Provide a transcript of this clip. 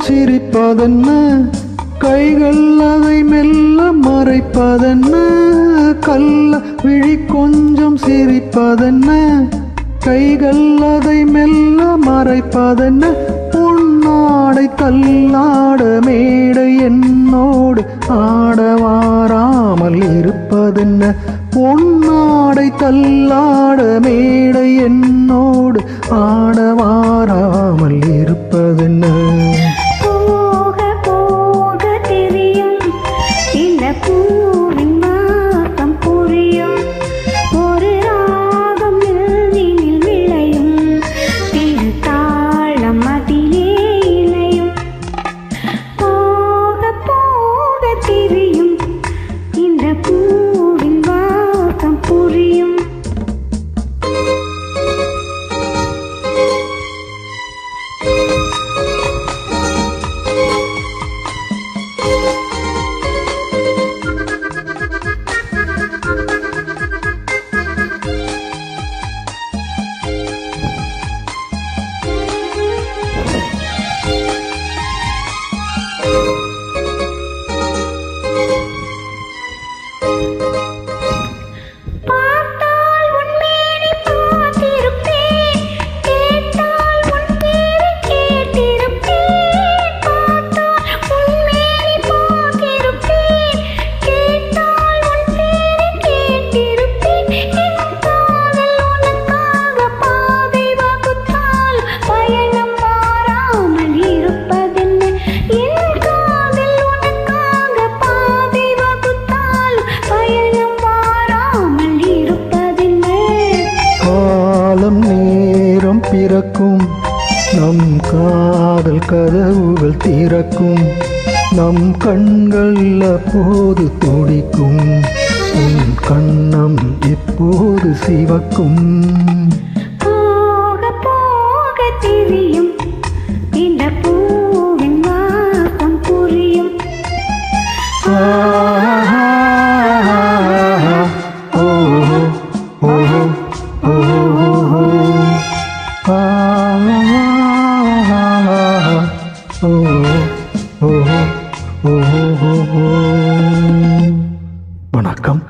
சிரிப்பதென்ன, கைகள் அதை மெல்ல மறைப்பதென்ன, கள்ள விழி கொஞ்சம் சிரிப்பதென்ன, கைகள் அதை மெல்ல மறைப்பதென்ன, பொன்னாடை தள்ளாட மேடை என்னோடு ஆடவாராமல் இருப்பதென்ன, பொன்னாடை தள்ளாட மேடை என்னோடு ஆடவாராமல் இருப்பதென்ன. போக போக தெரியும் இந்த பூவின் வாசம் புரியும், ஒரு ராகம் நெஞ்சினில் விளையும், திரு தாளம் அதிலே இணையும். போக போக தெரியும் இந்த பூவின் வாசம் புரியும். பார்த்தால் உன்மேனி பார்த்திருப்பேன், கேட்டால் உன் பேரை கேட்டிருப்பேன். பார்த்தால் உன்மேனி பார்த்திருப்பேன், கேட்டால் உன் பேரை கேட்டிருப்பேன். என் காதல் உனக்காக பாதை வகுத்தால் பயணம் மாறாமல் இருப்பதென்ன, என் காதல் உனக்காக பாதை வகுத்தால் பயணம் மாறாமல் இருப்பதென்ன. காலம் நேரம் பிறக்கும், நம் காதல் கதவுகள் திறக்கும், நம் கண்கள் அப்போது துடிக்கும், உன் கண்ணம் எப்போது சிவக்கும். போக போக தெரியும் இந்த பூவின் வாசம் புரியும். வணக்கம்.